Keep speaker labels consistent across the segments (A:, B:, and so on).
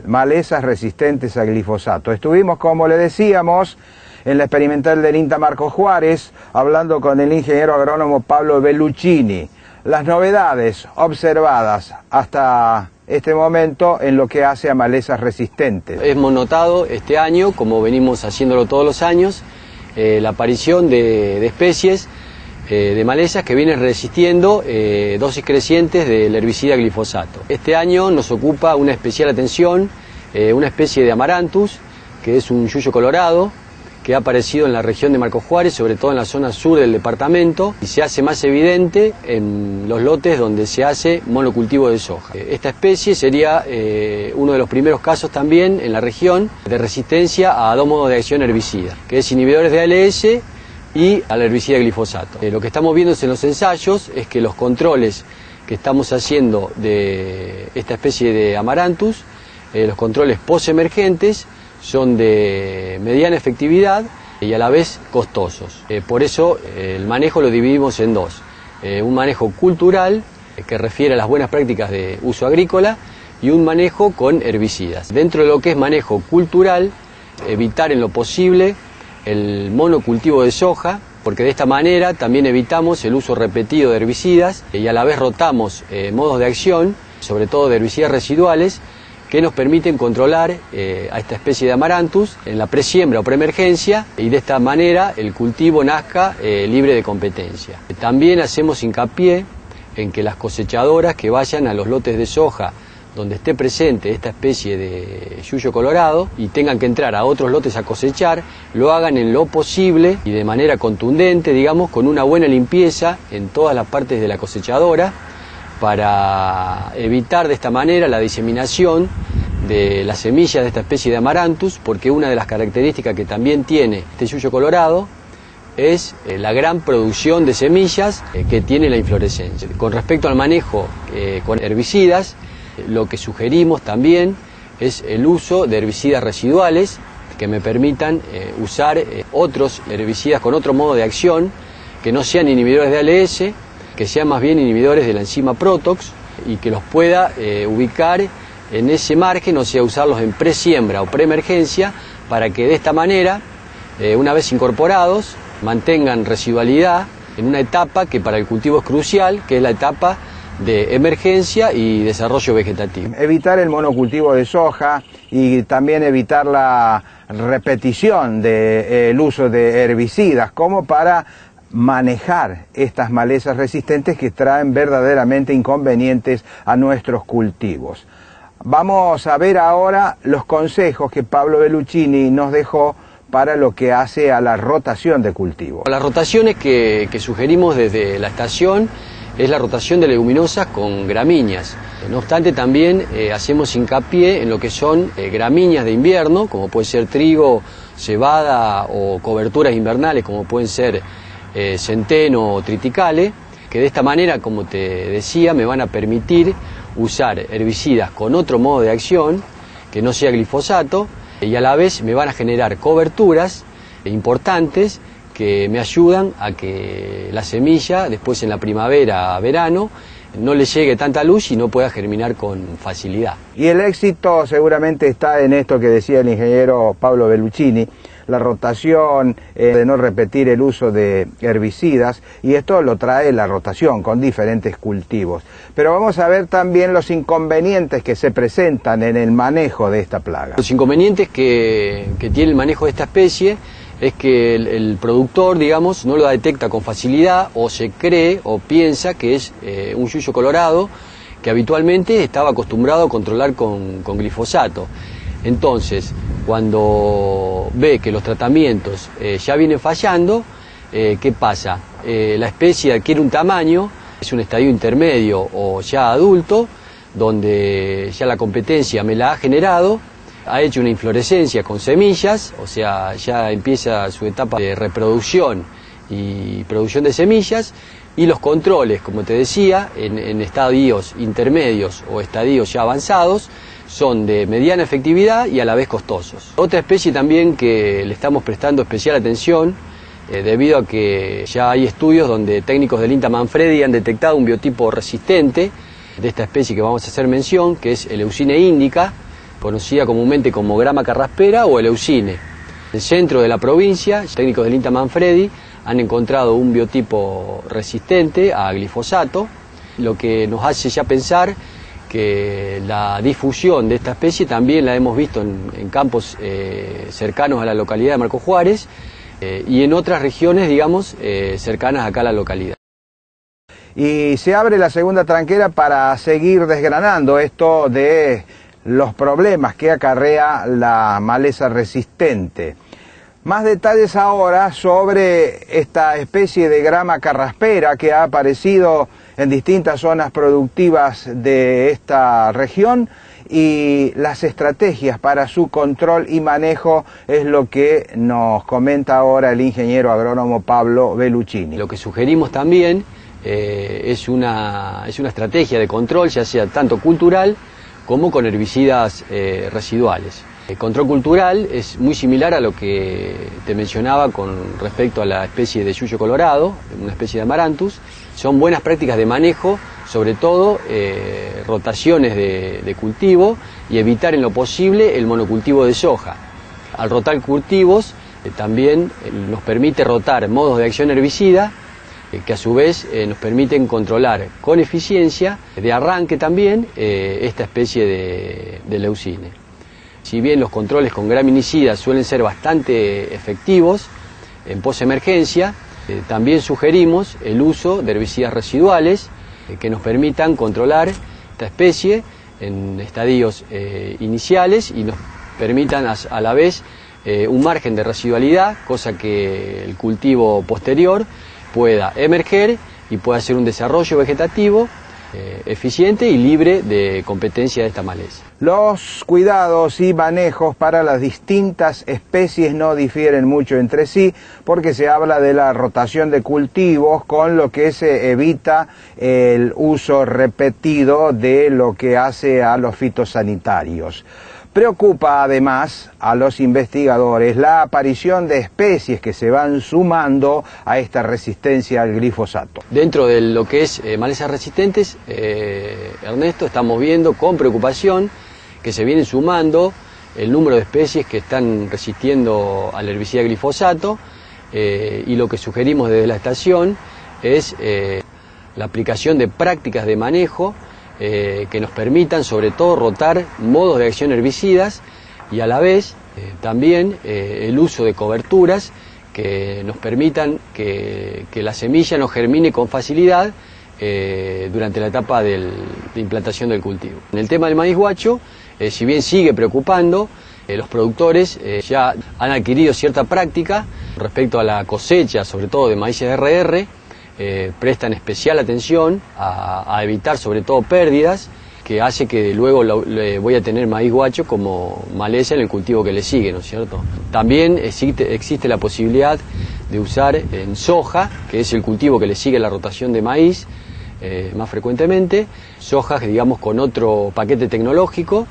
A: malezas resistentes a glifosato. Estuvimos, como le decíamos, en la experimental del INTA Marcos Juárez, hablando con el ingeniero agrónomo Pablo Belluccini. Las novedades observadas hasta este momento en lo que hace a malezas resistentes.
B: Hemos notado este año, como venimos haciéndolo todos los años, la aparición de especies de malezas que vienen resistiendo dosis crecientes del herbicida glifosato. Este año nos ocupa una especial atención una especie de Amaranthus, que es un yuyo colorado, que ha aparecido en la región de Marcos Juárez, sobre todo en la zona sur del departamento, y se hace más evidente en los lotes donde se hace monocultivo de soja. Esta especie sería uno de los primeros casos también en la región de resistencia a dos modos de acción herbicida, que es inhibidores de ALS y al herbicida glifosato. Lo que estamos viendo en los ensayos es que los controles que estamos haciendo de esta especie de Amaranthus, los controles postemergentes, son de mediana efectividad y a la vez costosos. Por eso el manejo lo dividimos en dos. Un manejo cultural, que refiere a las buenas prácticas de uso agrícola, y un manejo con herbicidas. Dentro de lo que es manejo cultural, evitar en lo posible el monocultivo de soja, porque de esta manera también evitamos el uso repetido de herbicidas y a la vez rotamos modos de acción, sobre todo de herbicidas residuales, que nos permiten controlar a esta especie de Amaranthus en la presiembra o preemergencia, y de esta manera el cultivo nazca libre de competencia. También hacemos hincapié en que las cosechadoras que vayan a los lotes de soja donde esté presente esta especie de yuyo colorado y tengan que entrar a otros lotes a cosechar, lo hagan en lo posible y de manera contundente, digamos, con una buena limpieza en todas las partes de la cosechadora, para evitar de esta manera la diseminación de las semillas de esta especie de Amaranthus, porque una de las características que también tiene este yuyo colorado es la gran producción de semillas que tiene la inflorescencia. Con respecto al manejo con herbicidas, lo que sugerimos también es el uso de herbicidas residuales que me permitan usar otros herbicidas con otro modo de acción, que no sean inhibidores de ALS, que sean más bien inhibidores de la enzima Protox, y que los pueda ubicar en ese margen, o sea, usarlos en presiembra o preemergencia, para que de esta manera, una vez incorporados, mantengan residualidad en una etapa que para el cultivo es crucial, que es la etapa de emergencia y desarrollo vegetativo.
A: Evitar el monocultivo de soja y también evitar la repetición del uso de herbicidas, como para manejar estas malezas resistentes que traen verdaderamente inconvenientes a nuestros cultivos. Vamos a ver ahora los consejos que Pablo Belluccini nos dejó para lo que hace a la rotación de cultivo. Las rotaciones que sugerimos desde la estación es la rotación de leguminosas con gramíneas. No obstante, también hacemos hincapié en lo que son gramíneas de invierno, como puede ser trigo, cebada, o coberturas invernales como pueden ser centeno o triticale, que de esta manera, como te decía, me van a permitir usar herbicidas con otro modo de acción que no sea glifosato, y a la vez me van a generar coberturas importantes que me ayudan a que la semilla después en la primavera, verano, no le llegue tanta luz y no pueda germinar con facilidad. Y el éxito seguramente está en esto que decía el ingeniero Pablo Belluccini, la rotación, de no repetir el uso de herbicidas, y esto lo trae la rotación con diferentes cultivos. Pero vamos a ver también los inconvenientes que se presentan en el manejo de esta plaga. Los inconvenientes que tiene el manejo de esta especie es que el productor, digamos, no lo detecta con facilidad, o se cree o piensa que es un yuyo colorado que habitualmente estaba acostumbrado a controlar con glifosato. Entonces, cuando ve que los tratamientos ya vienen fallando, ¿qué pasa? La especie adquiere un tamaño, es un estadio intermedio o ya adulto, donde ya la competencia me la ha generado, ha hecho una inflorescencia con semillas, o sea, ya empieza su etapa de reproducción y producción de semillas, y los controles, como te decía, en estadios intermedios o estadios ya avanzados, son de mediana efectividad y a la vez costosos. Otra especie también que le estamos prestando especial atención, debido a que ya hay estudios donde técnicos del INTA Manfredi han detectado un biotipo resistente de esta especie que vamos a hacer mención, que es Eleucine indica,
B: conocida comúnmente como grama carraspera o eleucine. En el centro de la provincia, los técnicos del INTA Manfredi han encontrado un biotipo resistente a glifosato, lo que nos hace ya pensar que la difusión de esta especie también la hemos visto en campos cercanos a la localidad de Marcos Juárez y en otras regiones, digamos, cercanas acá a la localidad.
A: Y se abre la segunda tranquera para seguir desgranando esto de los problemas que acarrea la maleza resistente. Más detalles ahora sobre esta especie de grama carraspera que ha aparecido en distintas zonas productivas de esta región y las estrategias para su control y manejo es lo que nos comenta ahora el ingeniero agrónomo Pablo Belluccini.
B: Lo que sugerimos también es una estrategia de control, ya sea tanto cultural como con herbicidas residuales. El control cultural es muy similar a lo que te mencionaba con respecto a la especie de yuyo colorado, una especie de Amaranthus. Son buenas prácticas de manejo, sobre todo rotaciones de cultivo y evitar en lo posible el monocultivo de soja. Al rotar cultivos también nos permite rotar modos de acción herbicida que a su vez nos permiten controlar con eficiencia de arranque también esta especie de leucine. Si bien los controles con graminicidas suelen ser bastante efectivos en posemergencia, también sugerimos el uso de herbicidas residuales que nos permitan controlar esta especie en estadios iniciales y nos permitan a la vez un margen de residualidad, cosa que el cultivo posterior pueda emerger y pueda hacer un desarrollo vegetativo eficiente y libre de competencia de esta maleza.
A: Los cuidados y manejos para las distintas especies no difieren mucho entre sí porque se habla de la rotación de cultivos con lo que se evita el uso repetido de lo que hace a los fitosanitarios. Preocupa además a los investigadores la aparición de especies que se van sumando a esta resistencia al glifosato.
B: Dentro de lo que es malezas resistentes, Ernesto, estamos viendo con preocupación que se vienen sumando el número de especies que están resistiendo al herbicida glifosato y lo que sugerimos desde la estación es la aplicación de prácticas de manejo que nos permitan sobre todo rotar modos de acción herbicidas y a la vez también el uso de coberturas que nos permitan que la semilla no germine con facilidad durante la etapa de implantación del cultivo. En el tema del maíz guacho, si bien sigue preocupando, los productores ya han adquirido cierta práctica respecto a la cosecha, sobre todo de maíces RR, prestan especial atención a evitar sobre todo pérdidas, que hace que luego voy a tener maíz guacho como maleza en el cultivo que le sigue, ¿no es cierto? También existe la posibilidad de usar en soja, que es el cultivo que le sigue la rotación de maíz más frecuentemente, sojas, digamos, con otro paquete tecnológico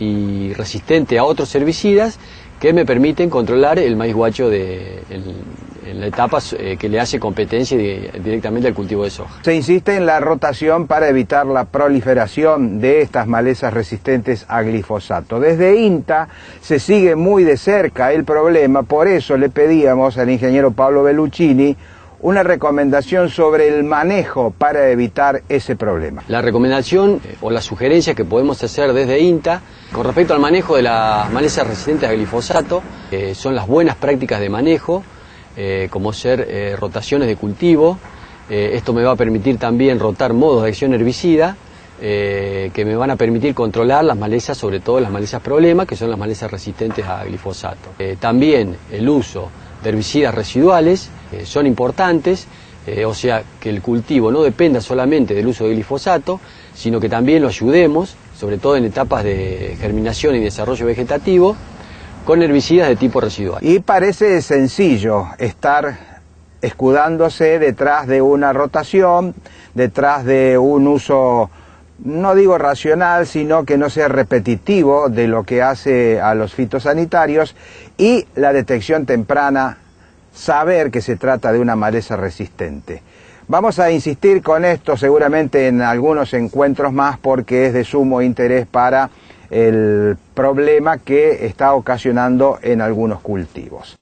B: y resistente a otros herbicidas que me permiten controlar el maíz guacho en la etapa que le hace competencia directamente al cultivo de soja.
A: Se insiste en la rotación para evitar la proliferación de estas malezas resistentes a glifosato. Desde INTA se sigue muy de cerca el problema, por eso le pedíamos al ingeniero Pablo Belluccini una recomendación sobre el manejo para evitar ese problema.
B: La recomendación o la sugerencia que podemos hacer desde INTA con respecto al manejo de las malezas resistentes a glifosato son las buenas prácticas de manejo, como ser rotaciones de cultivo. Esto me va a permitir también rotar modos de acción herbicida que me van a permitir controlar las malezas, sobre todo las malezas problema, que son las malezas resistentes a glifosato. También el uso de herbicidas residuales son importantes, o sea que el cultivo no dependa solamente del uso de glifosato, sino que también lo ayudemos, sobre todo en etapas de germinación y desarrollo vegetativo, con herbicidas de tipo residual.
A: Y parece sencillo estar escudándose detrás de una rotación, detrás de un uso, no digo racional, sino que no sea repetitivo de lo que hace a los fitosanitarios y la detección temprana, saber que se trata de una maleza resistente. Vamos a insistir con esto seguramente en algunos encuentros más porque es de sumo interés para el problema que está ocasionando en algunos cultivos.